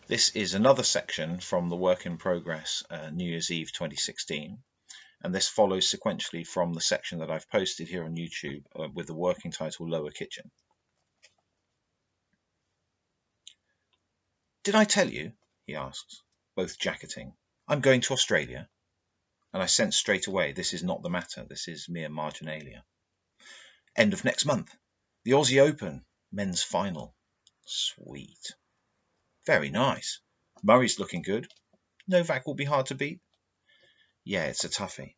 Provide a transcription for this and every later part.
This is another section from the Work in Progress New Year's Eve 2016, and this follows sequentially from the section that I've posted here on YouTube with the working title Lower Kitchen. "Did I tell you," he asks, both jacketing, "I'm going to Australia?" And I sense straight away this is not the matter, this is mere marginalia. "End of next month. The Aussie Open, men's final." Sweet. "Very nice. Murray's looking good. Novak will be hard to beat." "Yeah, it's a toughie.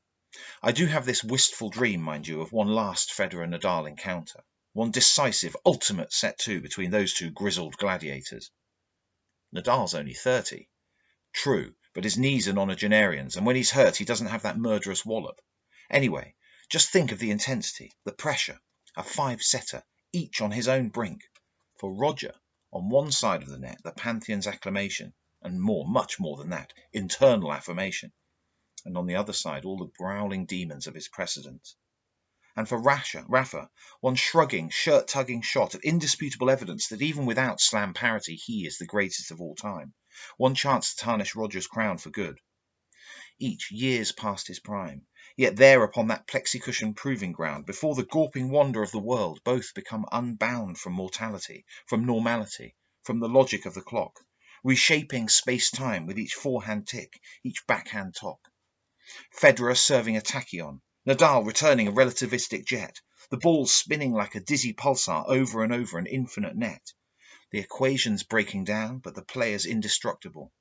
I do have this wistful dream, mind you, of one last Federer-Nadal encounter. One decisive, ultimate set-2 between those two grizzled gladiators." "Nadal's only 30. "True, but his knees are nonagenarians, and when he's hurt he doesn't have that murderous wallop. Anyway, just think of the intensity, the pressure. A 5-setter, each on his own brink. For Roger, on one side of the net, the Pantheon's acclamation, and more, much more than that, internal affirmation. And on the other side, all the growling demons of his precedents. And for Rafa, one shrugging, shirt-tugging shot of indisputable evidence that even without slam parity he is the greatest of all time. One chance to tarnish Roger's crown for good. Each years past his prime, yet there upon that plexicushion proving ground, before the gawping wonder of the world, both become unbound from mortality, from normality, from the logic of the clock, reshaping space-time with each forehand tick, each backhand talk. Federer serving a tachyon, Nadal returning a relativistic jet, the ball spinning like a dizzy pulsar over and over an infinite net. The equations breaking down, but the players indestructible.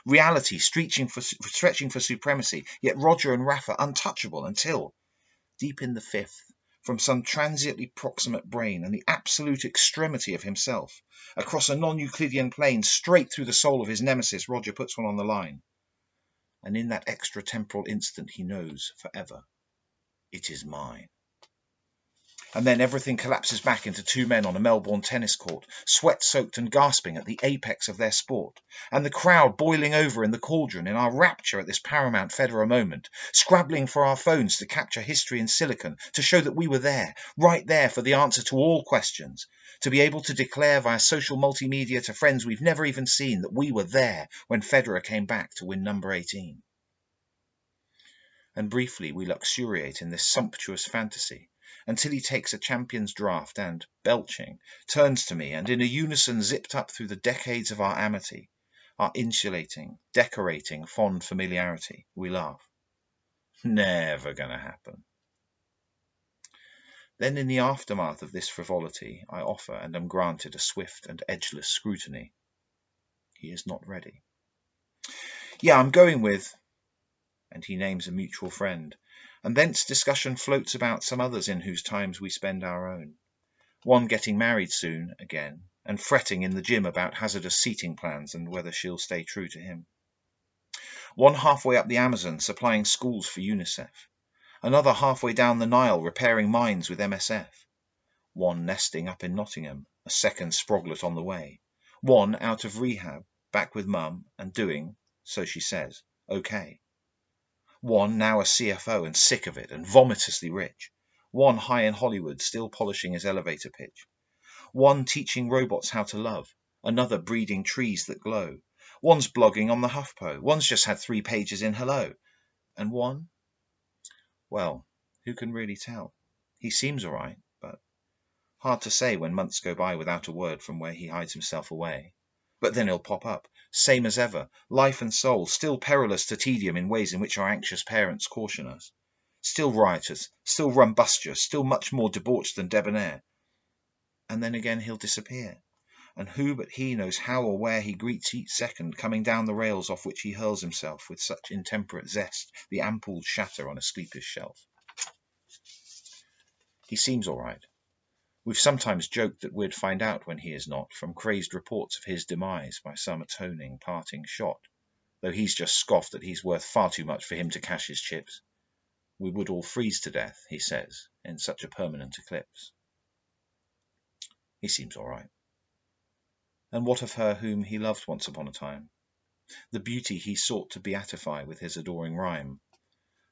Reality stretching for supremacy, yet Roger and Rafa untouchable until, deep in the fifth, from some transiently proximate brain and the absolute extremity of himself, across a non-Euclidean plane straight through the soul of his nemesis, Roger puts one on the line. And in that extra-temporal instant he knows forever, it is mine. And then everything collapses back into two men on a Melbourne tennis court, sweat-soaked and gasping at the apex of their sport, and the crowd boiling over in the cauldron in our rapture at this paramount Federer moment, scrabbling for our phones to capture history in silicon, to show that we were there, right there for the answer to all questions, to be able to declare via social multimedia to friends we've never even seen that we were there when Federer came back to win number 18. And briefly we luxuriate in this sumptuous fantasy, until he takes a champion's draught and, belching, turns to me and in a unison zipped up through the decades of our amity, our insulating, decorating, fond familiarity, we laugh. Never gonna happen. Then in the aftermath of this frivolity, I offer and am granted a swift and edgeless scrutiny. He is not ready. "Yeah, I'm going with," and he names a mutual friend, and thence discussion floats about some others in whose times we spend our own. One getting married soon, again, and fretting in the gym about hazardous seating plans and whether she'll stay true to him. One halfway up the Amazon supplying schools for UNICEF. Another halfway down the Nile repairing mines with MSF. One nesting up in Nottingham, a second Sproglet on the way. One out of rehab, back with mum, and doing, so she says, okay. One now a CFO and sick of it and vomitously rich. One high in Hollywood still polishing his elevator pitch. One teaching robots how to love. Another breeding trees that glow. One's blogging on the HuffPo. One's just had 3 pages in Hello. And one? Well, who can really tell? He seems all right, but hard to say when months go by without a word from where he hides himself away. But then he'll pop up, same as ever, life and soul, still perilous to tedium in ways in which our anxious parents caution us. Still riotous, still rumbustious, still much more debauched than debonair. And then again he'll disappear, and who but he knows how or where he greets each second coming down the rails off which he hurls himself with such intemperate zest the ampoules shatter on a sleeper's shelf. He seems all right. We've sometimes joked that we'd find out when he is not, from crazed reports of his demise by some atoning, parting shot, though he's just scoffed that he's worth far too much for him to cash his chips. We would all freeze to death, he says, in such a permanent eclipse. He seems all right. And what of her whom he loved once upon a time? The beauty he sought to beatify with his adoring rhyme.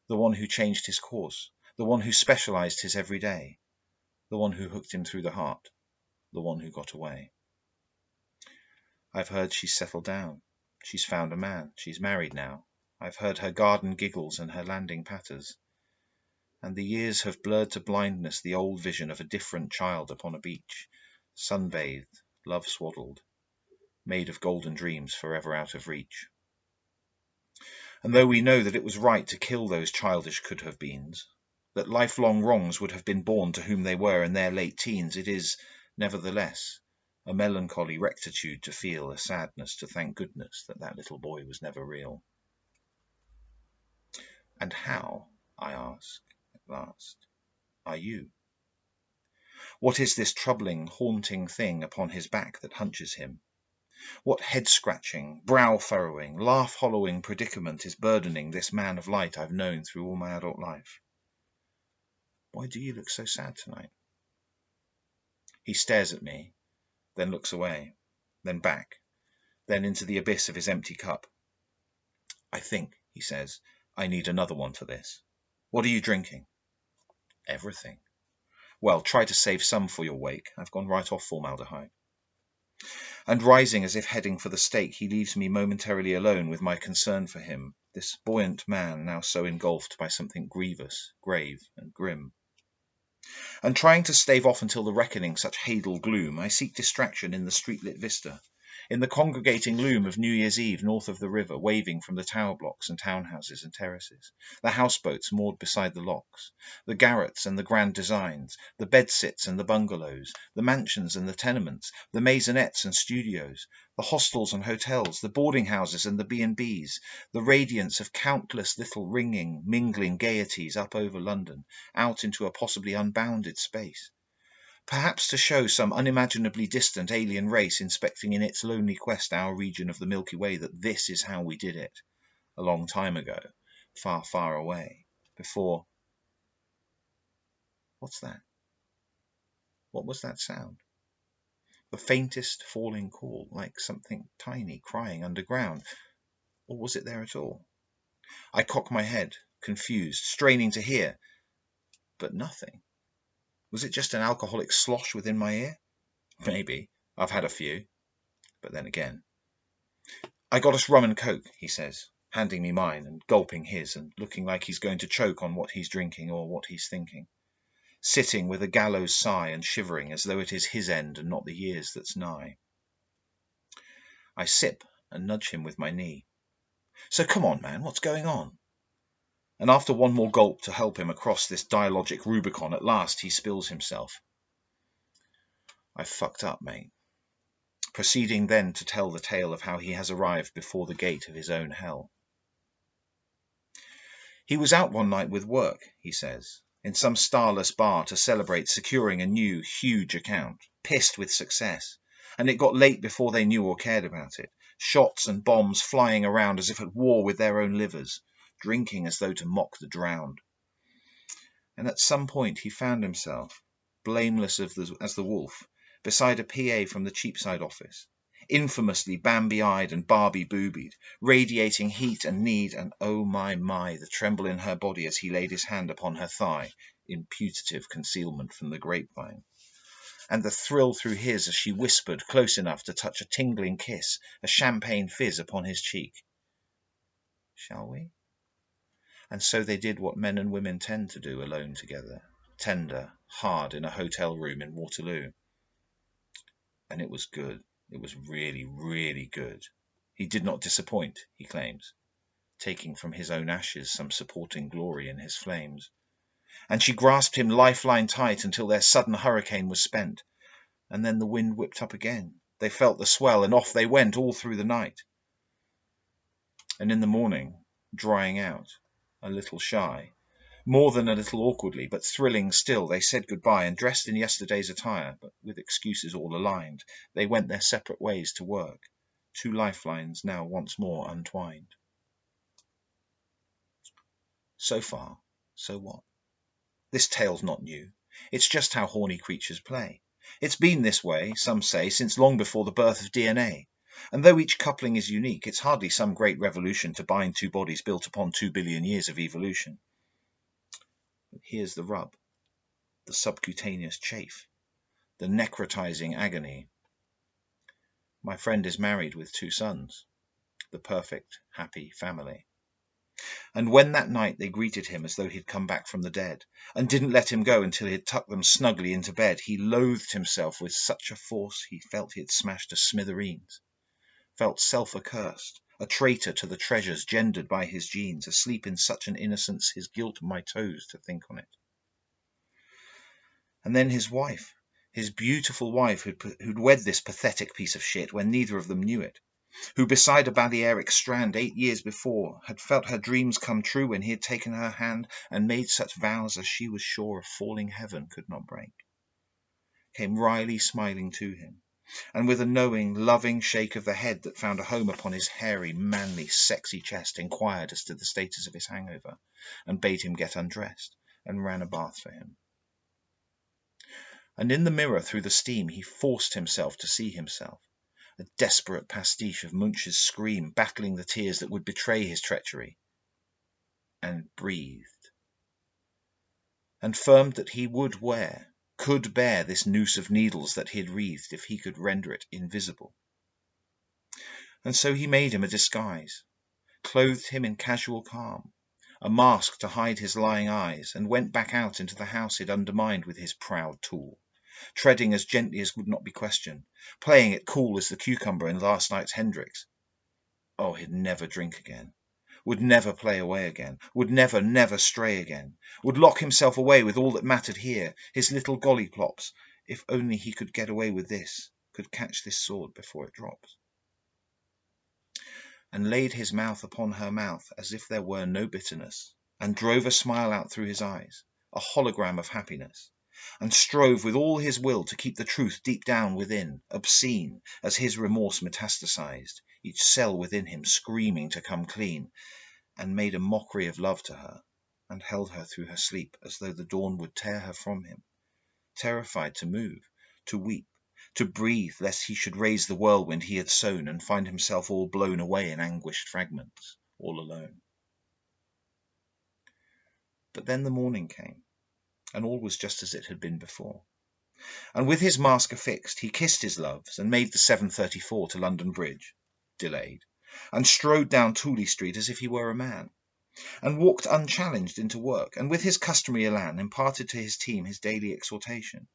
The one who changed his course, the one who specialized his everyday, the one who hooked him through the heart, the one who got away. I've heard she's settled down. She's found a man. She's married now. I've heard her garden giggles and her landing patters. And the years have blurred to blindness the old vision of a different child upon a beach, sunbathed, love-swaddled, made of golden dreams forever out of reach. And though we know that it was right to kill those childish could-have-beens, that lifelong wrongs would have been borne to whom they were in their late teens, it is, nevertheless, a melancholy rectitude to feel, a sadness to thank goodness that that little boy was never real. And how, I ask, at last, are you? What is this troubling, haunting thing upon his back that hunches him? What head-scratching, brow-furrowing, laugh-hollowing predicament is burdening this man of light I've known through all my adult life? Why do you look so sad tonight? He stares at me, then looks away, then back, then into the abyss of his empty cup. I think, he says, I need another one for this. What are you drinking? Everything. Well, try to save some for your wake. I've gone right off formaldehyde. And rising as if heading for the stake, he leaves me momentarily alone with my concern for him, this buoyant man now so engulfed by something grievous, grave, and grim. And trying to stave off until the reckoning such hadal gloom, I seek distraction in the street-lit vista, in the congregating loom of New Year's Eve north of the river, waving from the tower blocks and townhouses and terraces, the houseboats moored beside the locks, the garrets and the grand designs, the bedsits and the bungalows, the mansions and the tenements, the maisonettes and studios, the hostels and hotels, the boarding houses and the B&Bs, the radiance of countless little ringing, mingling gaieties up over London, out into a possibly unbounded space. Perhaps to show some unimaginably distant alien race inspecting in its lonely quest our region of the Milky Way that this is how we did it, a long time ago, far, far away, before... What's that? What was that sound? The faintest falling call, like something tiny crying underground, or was it there at all? I cock my head, confused, straining to hear, but nothing. Was it just an alcoholic slosh within my ear? Maybe. I've had a few. But then again. I got us rum and coke, he says, handing me mine and gulping his and looking like he's going to choke on what he's drinking or what he's thinking. Sitting with a gallows sigh and shivering as though it is his end and not the year's that's nigh. I sip and nudge him with my knee. So come on, man, what's going on? And after one more gulp to help him across this dialogic Rubicon, at last he spills himself. I fucked up, mate. Proceeding then to tell the tale of how he has arrived before the gate of his own hell. He was out one night with work, he says, in some starless bar to celebrate securing a new, huge account, pissed with success, and it got late before they knew or cared about it, shots and bombs flying around as if at war with their own livers, drinking as though to mock the drowned. And at some point he found himself, blameless as the wolf, beside a PA from the Cheapside office, infamously Bambi-eyed and Barbie-boobied, radiating heat and need, and oh my, the tremble in her body as he laid his hand upon her thigh, in putative concealment from the grapevine. And the thrill through his as she whispered, close enough to touch a tingling kiss, a champagne fizz upon his cheek. Shall we? And so they did what men and women tend to do alone together, tender, hard, in a hotel room in Waterloo. And it was good. It was really, really good. He did not disappoint, he claims, taking from his own ashes some supporting glory in his flames. And she grasped him lifeline tight until their sudden hurricane was spent. And then the wind whipped up again. They felt the swell, and off they went all through the night. And in the morning, drying out, a little shy, more than a little awkwardly, but thrilling still, they said goodbye, and dressed in yesterday's attire, but with excuses all aligned, they went their separate ways to work, two lifelines now once more untwined. So far, so what? This tale's not new. It's just how horny creatures play. It's been this way, some say, since long before the birth of DNA. And though each coupling is unique, it's hardly some great revolution to bind two bodies built upon 2 billion years of evolution. But here's the rub, the subcutaneous chafe, the necrotizing agony. My friend is married with 2 sons, the perfect, happy family. And when that night they greeted him as though he'd come back from the dead, and didn't let him go until he'd tucked them snugly into bed, he loathed himself with such a force he felt he had smashed to smithereens, felt self-accursed, a traitor to the treasures gendered by his genes, asleep in such an innocence his guilt my toes to think on it. And then his wife, his beautiful wife who'd wed this pathetic piece of shit when neither of them knew it, who beside a Balearic strand 8 years before had felt her dreams come true when he had taken her hand and made such vows as she was sure a falling heaven could not break, came wryly smiling to him, and with a knowing, loving shake of the head that found a home upon his hairy, manly, sexy chest, inquired as to the status of his hangover, and bade him get undressed, and ran a bath for him. And in the mirror through the steam he forced himself to see himself, a desperate pastiche of Munch's scream battling the tears that would betray his treachery, and breathed, and firmed that he could bear this noose of needles that he had wreathed if he could render it invisible. And so he made him a disguise, clothed him in casual calm, a mask to hide his lying eyes, and went back out into the house he'd undermined with his proud tool, treading as gently as would not be questioned, playing it cool as the cucumber in last night's Hendricks. Oh, he'd never drink again, would never play away again, would never stray again, would lock himself away with all that mattered here, his little gollyclops, if only he could get away with this, could catch this sword before it drops. And laid his mouth upon her mouth as if there were no bitterness, and drove a smile out through his eyes, a hologram of happiness, and strove with all his will to keep the truth deep down within, obscene, as his remorse metastasized, each cell within him screaming to come clean, and made a mockery of love to her, and held her through her sleep as though the dawn would tear her from him, terrified to move, to weep, to breathe, lest he should raise the whirlwind he had sown and find himself all blown away in anguished fragments, all alone. But then the morning came, and all was just as it had been before. And with his mask affixed, he kissed his loves, and made the 7:34 to London Bridge, delayed, and strode down Tooley Street as if he were a man, and walked unchallenged into work, and with his customary elan imparted to his team his daily exhortation,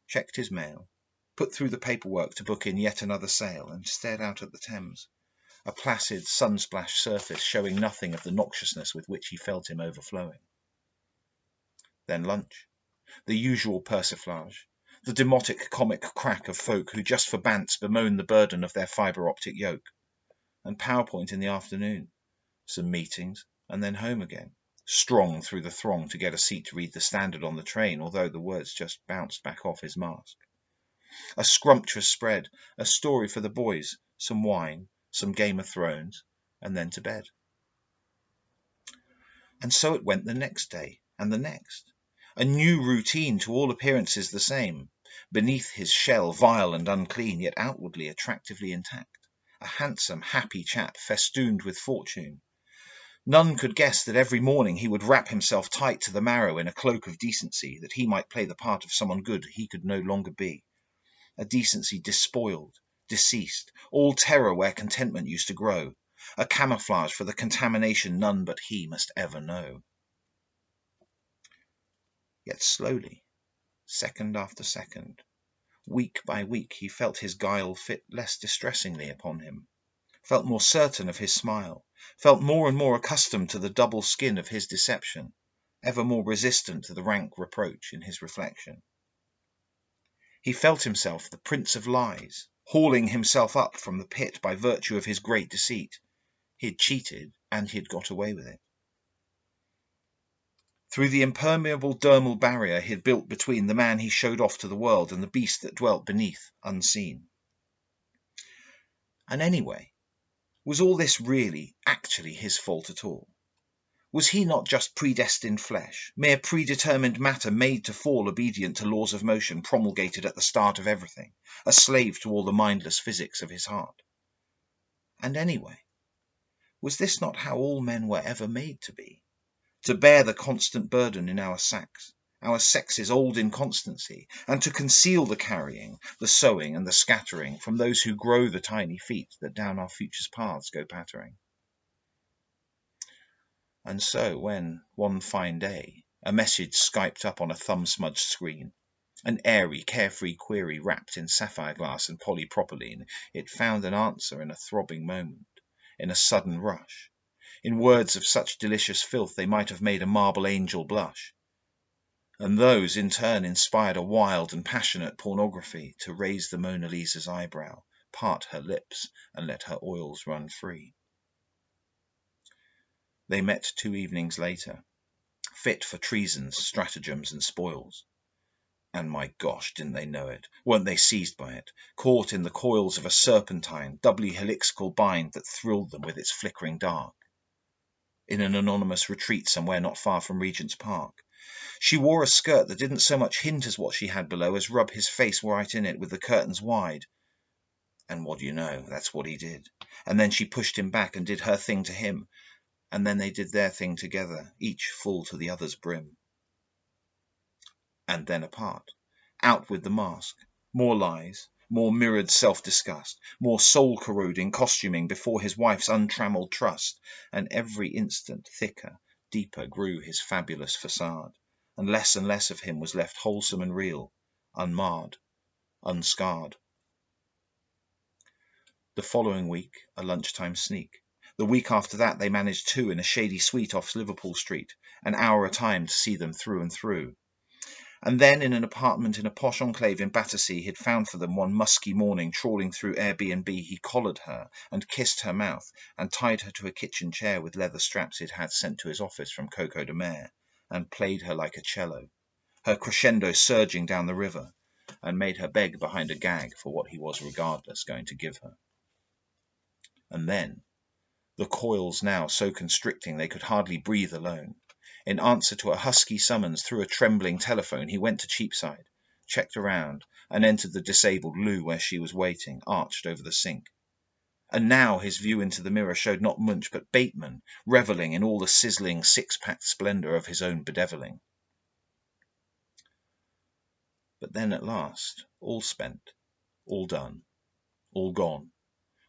checked his mail, put through the paperwork to book in yet another sail, and stared out at the Thames, a placid, sun-splashed surface showing nothing of the noxiousness with which he felt him overflowing. Then lunch, the usual persiflage, the demotic comic crack of folk who just for bants bemoan the burden of their fibre-optic yoke, and PowerPoint in the afternoon, some meetings, and then home again, strong through the throng to get a seat to read the Standard on the train, although the words just bounced back off his mask. A scrumptious spread, a story for the boys, some wine, some Game of Thrones, and then to bed. And so it went the next day, and the next. A new routine, to all appearances the same. Beneath his shell, vile and unclean, yet outwardly attractively intact. A handsome, happy chap, festooned with fortune. None could guess that every morning he would wrap himself tight to the marrow in a cloak of decency, that he might play the part of someone good he could no longer be. A decency despoiled, deceased, all terror where contentment used to grow. A camouflage for the contamination none but he must ever know. Yet slowly, second after second, week by week, he felt his guile fit less distressingly upon him, felt more certain of his smile, felt more and more accustomed to the double skin of his deception, ever more resistant to the rank reproach in his reflection. He felt himself the prince of lies, hauling himself up from the pit by virtue of his great deceit. He had cheated, and he had got away with it. Through the impermeable dermal barrier he had built between the man he showed off to the world and the beast that dwelt beneath, unseen. And anyway, was all this really, actually his fault at all? Was he not just predestined flesh, mere predetermined matter made to fall obedient to laws of motion promulgated at the start of everything, a slave to all the mindless physics of his heart? And anyway, was this not how all men were ever made to be? To bear the constant burden in our sacks, our sex's old inconstancy, and to conceal the carrying, the sowing, and the scattering from those who grow the tiny feet that down our future's paths go pattering. And so when, one fine day, a message Skyped up on a thumb-smudged screen, an airy, carefree query wrapped in sapphire glass and polypropylene, it found an answer in a throbbing moment, in a sudden rush, in words of such delicious filth they might have made a marble angel blush. And those, in turn, inspired a wild and passionate pornography to raise the Mona Lisa's eyebrow, part her lips, and let her oils run free. They met 2 evenings later, fit for treasons, stratagems, and spoils. And my gosh, didn't they know it? Weren't they seized by it? Caught in the coils of a serpentine, doubly helixical bind that thrilled them with its flickering dark. In an anonymous retreat somewhere not far from Regent's Park, she wore a skirt that didn't so much hint as what she had below as rub his face right in it with the curtains wide. And what do you know? That's what he did. And then she pushed him back and did her thing to him. And then they did their thing together, each full to the other's brim. And then apart, out with the mask, more lies, more mirrored self-disgust, more soul-corroding costuming before his wife's untrammelled trust, and every instant thicker, deeper grew his fabulous facade, and less of him was left wholesome and real, unmarred, unscarred. The following week, a lunchtime sneak. The week after that, they managed 2 in a shady suite off Liverpool Street, an hour a time to see them through and through. And then in an apartment in a posh enclave in Battersea he'd found for them one musky morning, trawling through Airbnb, he collared her and kissed her mouth and tied her to a kitchen chair with leather straps he'd had sent to his office from Coco de Mer, and played her like a cello, her crescendo surging down the river, and made her beg behind a gag for what he was regardless going to give her. And then, the coils now so constricting they could hardly breathe alone, in answer to a husky summons through a trembling telephone, he went to Cheapside, checked around, and entered the disabled loo where she was waiting, arched over the sink. And now his view into the mirror showed not Munch but Bateman, revelling in all the sizzling, six-packed splendour of his own bedeviling. But then at last, all spent, all done, all gone,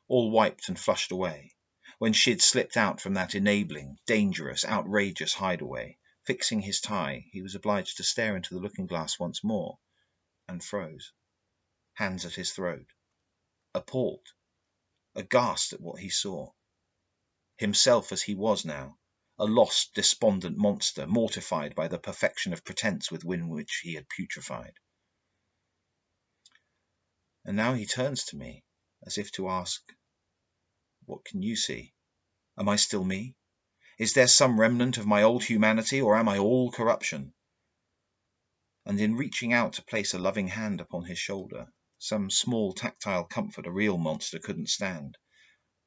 all wiped and flushed away, when she'd slipped out from that enabling, dangerous, outrageous hideaway, fixing his tie, he was obliged to stare into the looking-glass once more, and froze, hands at his throat, appalled, aghast at what he saw. Himself as he was now, a lost, despondent monster, mortified by the perfection of pretence with which he had putrefied. And now he turns to me, as if to ask, what can you see? Am I still me? Is there some remnant of my old humanity, or am I all corruption? And in reaching out to place a loving hand upon his shoulder, some small tactile comfort a real monster couldn't stand,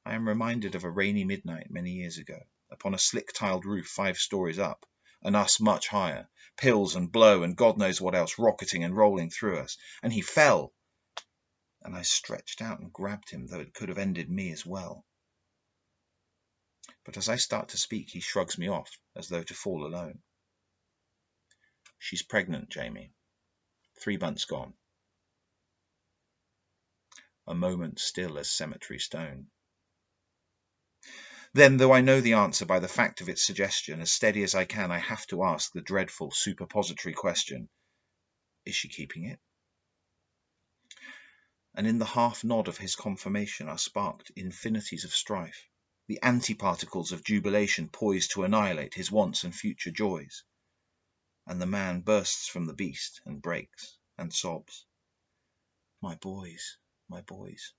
I am reminded of a rainy midnight many years ago, upon a slick-tiled roof 5 stories up, and us much higher, pills and blow and God knows what else rocketing and rolling through us, and he fell, and I stretched out and grabbed him, though it could have ended me as well. But as I start to speak, he shrugs me off, as though to fall alone. She's pregnant, Jamie. 3 months gone. A moment still as cemetery stone. Then, though I know the answer by the fact of its suggestion, as steady as I can, I have to ask the dreadful, superpository question, is she keeping it? And in the half-nod of his confirmation are sparked infinities of strife, the antiparticles of jubilation poised to annihilate his wants and future joys. And the man bursts from the beast and breaks and sobs, my boys, my boys.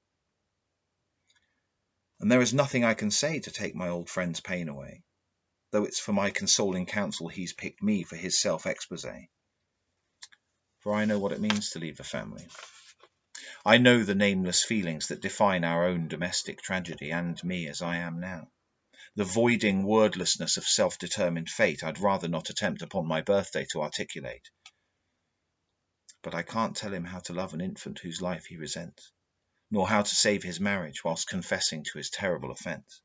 And there is nothing I can say to take my old friend's pain away, though it's for my consoling counsel he's picked me for his self-expose. For I know what it means to leave a family. I know the nameless feelings that define our own domestic tragedy, and me as I am now. The voiding wordlessness of self-determined fate I'd rather not attempt upon my birthday to articulate. But I can't tell him how to love an infant whose life he resents, nor how to save his marriage whilst confessing to his terrible offence.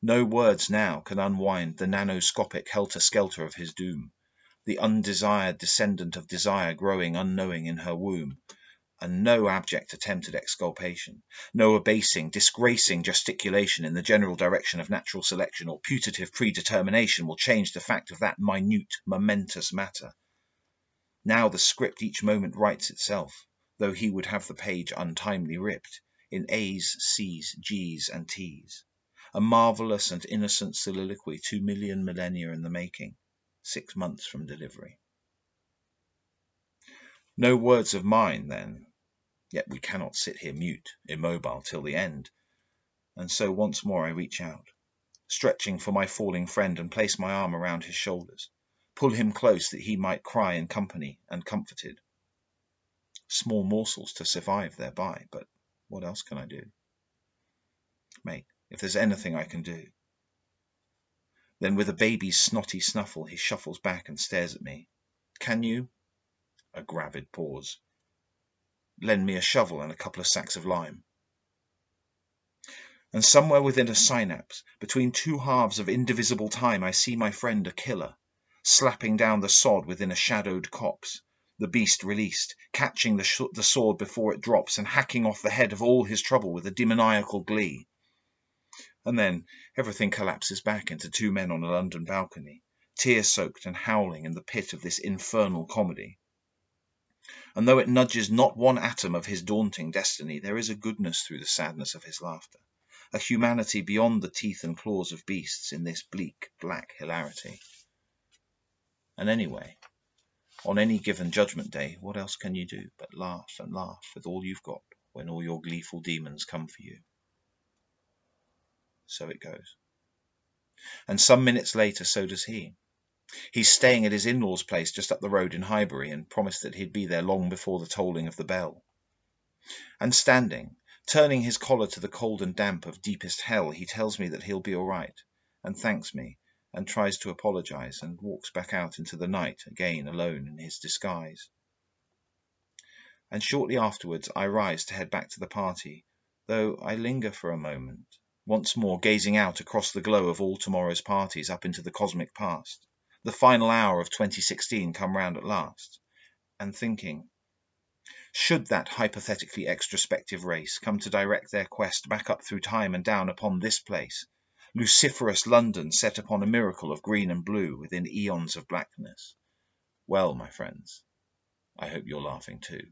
No words now can unwind the nanoscopic helter-skelter of his doom, the undesired descendant of desire growing unknowing in her womb, and no abject attempt at exculpation, no abasing, disgracing gesticulation in the general direction of natural selection or putative predetermination will change the fact of that minute, momentous matter. Now the script each moment writes itself, though he would have the page untimely ripped, in A's, C's, G's, and T's. A marvellous and innocent soliloquy 2 million millennia in the making, 6 months from delivery. No words of mine, then, yet we cannot sit here mute, immobile, till the end. And so once more I reach out, stretching for my falling friend, and place my arm around his shoulders, pull him close that he might cry in company and comforted. Small morsels to survive thereby, but what else can I do? Mate, if there's anything I can do. Then with a baby's snotty snuffle, he shuffles back and stares at me. Can you? A gravid pause. Lend me a shovel and a couple of sacks of lime. And somewhere within a synapse, between two halves of indivisible time, I see my friend a killer, slapping down the sod within a shadowed copse, the beast released, catching the sword before it drops, and hacking off the head of all his trouble with a demoniacal glee. And then everything collapses back into two men on a London balcony, tear-soaked and howling in the pit of this infernal comedy. And though it nudges not one atom of his daunting destiny, there is a goodness through the sadness of his laughter, a humanity beyond the teeth and claws of beasts in this bleak, black hilarity. And anyway, on any given judgment day, what else can you do but laugh and laugh with all you've got when all your gleeful demons come for you? So it goes. And some minutes later, so does he. He's staying at his in-laws' place just up the road in Highbury, and promised that he'd be there long before the tolling of the bell. And standing, turning his collar to the cold and damp of deepest hell, he tells me that he'll be all right, and thanks me, and tries to apologize, and walks back out into the night, again alone in his disguise. And shortly afterwards I rise to head back to the party, though I linger for a moment, once more gazing out across the glow of all tomorrow's parties up into the cosmic past, the final hour of 2016 come round at last, and thinking, should that hypothetically extrospective race come to direct their quest back up through time and down upon this place, Luciferous London set upon a miracle of green and blue within eons of blackness, well, my friends, I hope you're laughing too.